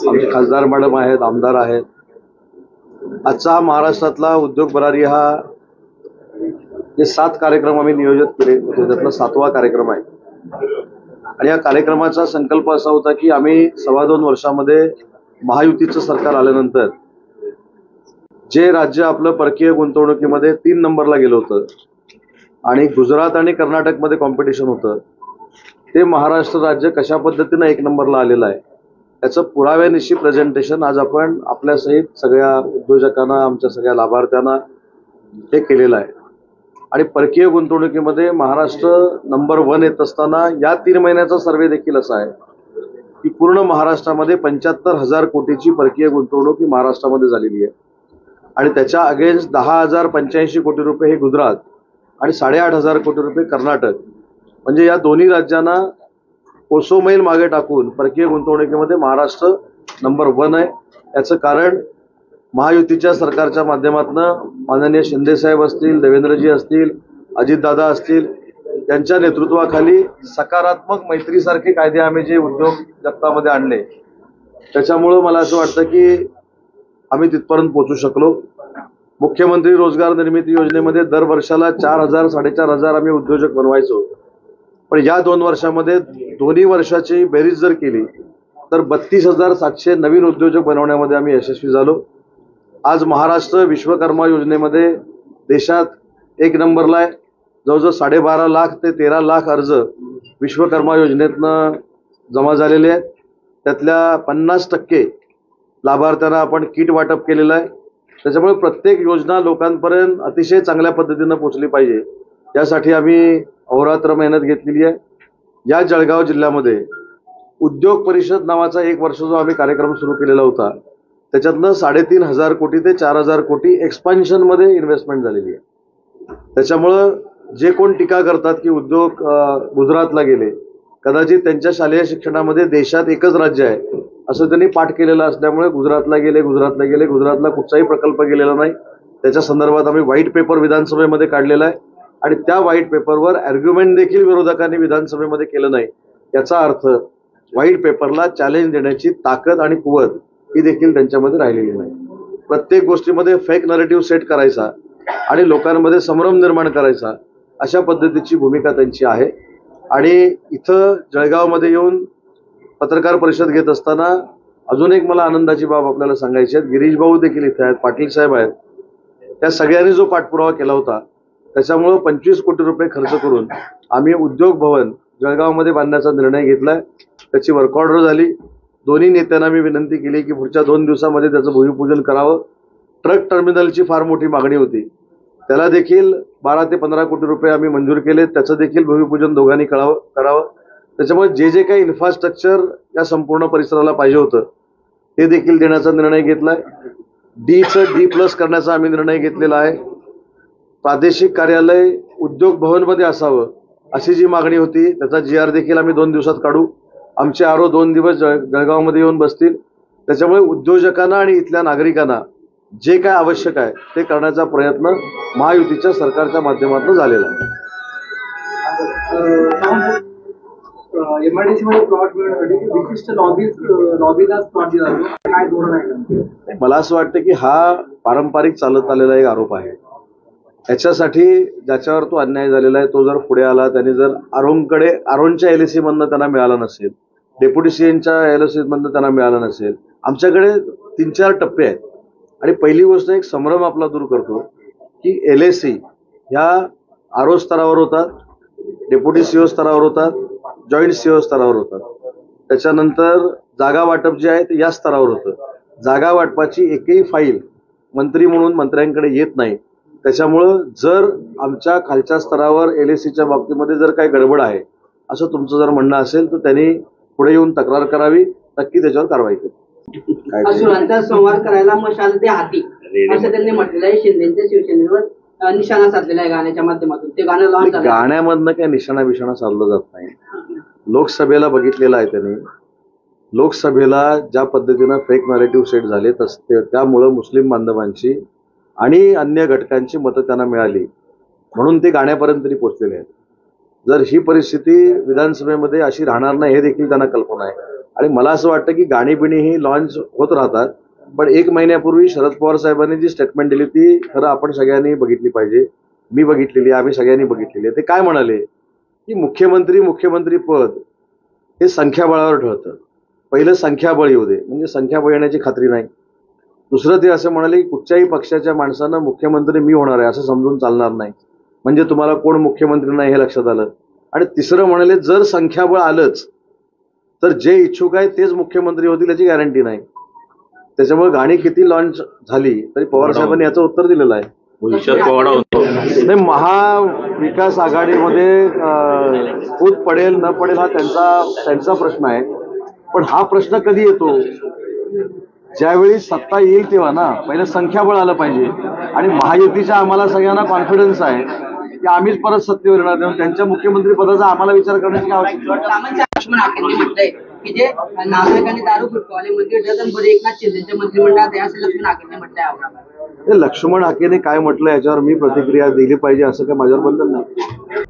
आमचे खासदार मॅडम आहेत, आमदार आहेत. आजचा महाराष्ट्रातला उद्योग भरारी हा जे 7 कार्यक्रम आम्ही नियोजित केले त्यातला 7वा कार्यक्रम आहे. आणि या कार्यक्रमाचा संकल्प असा होता की आम्ही 2.25 वर्षामध्ये महायुतीचं सरकार आल्यानंतर जे राज्य आपलं परकीय गुंतवणुकीमध्ये 3 नंबरला गेलं होतं आणि गुजरात आणि कर्नाटकमध्ये कॉम्पिटिशन होतं, ते महाराष्ट्र राज्य कशा पद्धतीनं 1 नंबरला आलेलं आहे त्याचं पुराव्यानिशी प्रेझेंटेशन आज आपण आपल्या सहित सगळ्या उद्योजकांना, आमच्या सगळ्या लाभार्थ्यांना हे केलेलं आहे. आणि परकीय गुंतवणुकीमध्ये महाराष्ट्र नंबर 1 येत असताना या 3 महिन्याचा सर्वे देखील असा आहे की पूर्ण महाराष्ट्रामध्ये 75,000 कोटीची परकीय गुंतवणूक ही महाराष्ट्रामध्ये झालेली आहे. आणि त्याच्या अगेन्स्ट 10,085 कोटी रुपये हे गुजरात आणि 8,500 कोटी रुपये कर्नाटक, म्हणजे या दोन्ही राज्यांना कोसो मैल मागे टाकून परकीय गुंतवणुकीमध्ये महाराष्ट्र नंबर 1 आहे. याचं कारण महायुतीच्या सरकारच्या माध्यमातून माननीय शिंदे साहेब असतील, देवेंद्रजी असतील, अजितदादा असतील, त्यांच्या नेतृत्वाखाली सकारात्मक मैत्रीसारखे कायदे आम्ही जे उद्योग जगतामध्ये आणले त्याच्यामुळं मला असं वाटतं की आम्ही तिथपर्यंत पोहोचू शकलो. मुख्यमंत्री रोजगार निर्मिती योजनेमध्ये दर वर्षाला 4,000 4,500 आम्ही उद्योजक बनवायचो, पण या 2 वर्षामध्ये दोन्ही वर्षाची बेरीज जर केली तर 32,700 नवीन उद्योजक बनवण्यामध्ये आम्ही यशस्वी झालो. आज महाराष्ट्र विश्वकर्मा योजनेमध्ये देशात 1 नंबरला आहे. जवळजवळ 12.5 लाख ते 13 लाख अर्ज विश्वकर्मा योजनेतनं जमा झालेले आहेत. त्यातल्या 50% लाभार्थ्यांना आपण किट वाटप केलेलं आहे. त्याच्यामुळे प्रत्येक योजना लोकांपर्यंत अतिशय चांगल्या पद्धतीनं पोहोचली पाहिजे यासाठी आम्ही अहोरात्र मेहनत घेतलेली आहे. या जळगाव जिल्ह्यामध्ये उद्योग परिषद नावाचा 1 वर्ष जो आम्ही कार्यक्रम सुरू केलेला होता त्याच्यातनं 3,500 कोटी ते 4,000 कोटी एक्सपान्शनमध्ये इन्व्हेस्टमेंट झालेली आहे. त्याच्यामुळं जे कोण टीका करतात की उद्योग गुजरातला गेले, कदाचित त्यांच्या शालेय शिक्षणामध्ये देशात एकच राज्य आहे असं त्यांनी पाठ केलेलं असल्यामुळे गुजरातला गेले. गुजरातला कुठचाही प्रकल्प गेलेला नाही. त्याच्या संदर्भात आम्ही व्हाईट पेपर विधानसभेमध्ये काढलेला आहे आणि त्या व्हाईट पेपरवर आर्ग्युमेंट देखील विरोधकांनी विधानसभेमध्ये केलं नाही. याचा अर्थ व्हाईट पेपरला चॅलेंज देण्याची ताकद आणि कुवत ही देखील त्यांच्यामध्ये राहिलेली नाही. प्रत्येक गोष्टीमध्ये फेक नरेटिव्ह सेट करायचा आणि लोकांमध्ये संभ्रम निर्माण करायचा अशा पद्धतीची भूमिका त्यांची आहे. आणि इथं जळगावमध्ये येऊन पत्रकार परिषद घेत असताना अजून एक मला आनंदाची बाब आपल्याला सांगायची आहे. गिरीश भाऊ देखील इथे आहेत, पाटील साहेब आहेत. त्या सगळ्यांनी जो पाठपुरावा केला होता त्याच्यामुळं 25 कोटी रुपये खर्च करून आम्ही उद्योग भवन जळगावमध्ये बांधण्याचा निर्णय घेतलाय. त्याची वर्क ऑर्डर झाली. दोन्ही नेत्यांना मी विनंती केली की पुढच्या 2 दिवसामध्ये त्याचं भूमिपूजन करावं. ट्रक टर्मिनलची फार मोठी मागणी होती, त्याला देखील 12 ते 15 कोटी रुपये आम्ही मंजूर केले. त्याचं देखील भूमिपूजन दोघांनी करावं. त्याच्यामुळे जे काही इन्फ्रास्ट्रक्चर या संपूर्ण परिसराला पाहिजे होतं ते देखील देण्याचा निर्णय घेतलाय. D+, करण्याचा आम्ही निर्णय घेतलेला आहे. प्रादेशिक कार्यालय उद्योग भवनमध्ये असावं अशी जी मागणी होती त्याचा GR देखील आम्ही 2 दिवसात काढू. आमचे आरो 2 दिवस जळगावमध्ये येऊन बसतील. त्याच्यामुळे उद्योजकांना आणि इथल्या नागरिकांना जे काय आवश्यक आहे ते करण्याचा प्रयत्न महायुतीच्या सरकारच्या माध्यमातून झालेला आहे. MIDC मध्ये प्लॉट मिळवण्यासाठी विशिष्ट लॉबीला प्लॉट दिला जातो, काय धोरण आहे? मला असं वाटतं की हा पारंपरिक चालत आलेला एक आरोप आहे. याच्यासाठी ज्याच्यावर तो अन्याय झालेला आहे तो जर पुढे आला, त्यांनी जर आरोनच्या LIC मधनं त्यांना मिळाला नसेल, डेप्युटी CMच्या LIC मधनं त्यांना मिळालं नसेल, आमच्याकडे 3-4 टप्पे आहेत. आणि पहिली गोष्ट एक संभ्रम आपला दूर करतो की LIC ह्या आरो स्तरावर होतात, डेप्युटी CO स्तरावर होतात, जॉईंट CO स्तरावर होतात. त्याच्यानंतर जागा वाटप जे आहे ते या स्तरावर होतं. जागा वाटपाची एकही फाईल मंत्री म्हणून मंत्र्यांकडे येत नाही. त्याच्यामुळं जर आमच्या खालच्या स्तरावर LICच्या बाबतीमध्ये जर काही गडबड आहे असं तुमचं जर म्हणणं असेल तर त्यांनी पुढे येऊन तक्रार करावी, नक्की त्याच्यावर कारवाई करू. असुरांचा संवाद करायला मशाल ते हाती असं त्यांनी म्हटलेलं आहे. शिंदेच्या शिवसेनेवर निशाणा साधलेला आहे गाण्याच्या माध्यमातून. ते गाणं लॉन्च झालं. गाण्यामधनं काय निशाणा साधलं जात नाही. लोकसभेला बघितलेलं आहे त्यांनी. लोकसभेला ज्या पद्धतीनं फेक नरेटिव्ह सेट झाले त्यामुळं मुस्लिम बांधवांची आणि अन्य घटकांची मतं त्यांना मिळाली म्हणून ते गाण्यापर्यंत तरी पोहोचलेले आहेत. जर ही परिस्थिती विधानसभेमध्ये अशी राहणार नाही हे देखील त्यांना कल्पना आहे. आणि मला असं वाटतं की गाणी बिणी ही लॉन्च होत राहतात, पण 1 महिन्यापूर्वी शरद पवार साहेबांनी जी स्टेटमेंट दिली ती खरं आपण सगळ्यांनी बघितली पाहिजे. मी बघितलेली आहे, आम्ही सगळ्यांनी बघितलेली आहे. ते काय म्हणाले की मुख्यमंत्री पद हे संख्याबळावर ठरतं. पहिलं संख्याबळ येऊ दे, म्हणजे संख्याबळ येण्याची खात्री नाही. दुसरं ते असं म्हणाले की कुठच्याही पक्षाच्या माणसानं मुख्यमंत्री मी होणार आहे असं समजून चालणार नाही, म्हणजे तुम्हाला कोण मुख्यमंत्री नाही हे लक्षात आलं. आणि तिसरं म्हणाले जर संख्याबळ आलंच तर जे इच्छुक आहेत तेच मुख्यमंत्री होतील याची गॅरंटी नाही. त्याच्यामुळे गाणी किती लॉन्च झाली तरी पवार साहेबांनी याचं उत्तर दिलेलं आहे. भविष्यात पोवाडा होतो. नाही, महाविकास आघाडीमध्ये फूट पडेल न पडेल हा त्यांचा प्रश्न आहे. पण हा प्रश्न कधी येतो, ज्यावेळी सत्ता येईल तेव्हा ना. पहिलं संख्याबळ आलं पाहिजे. आणि महायुतीच्या आम्हाला सगळ्यांना कॉन्फिडन्स आहे की आम्हीच परत सत्तेवर येणार, तेव्हा त्यांच्या मुख्यमंत्री पदाचा आम्हाला विचार करण्याची आवश्यकता आहे. सामान्य लक्ष्मण हाकेंनी म्हटलंय की जे नागरिकांनी दारू फुटवाले मंत्री ठरतात बरे एकनाथ शिंदेच्या मंत्रिमंडळात आहे असं लक्ष्मण हाकेंनी म्हटलंय औरंगाबाद. लक्ष्मण हाकेने काय म्हटलं याच्यावर मी प्रतिक्रिया दिली पाहिजे असं काय माझ्यावर बंधन नाही.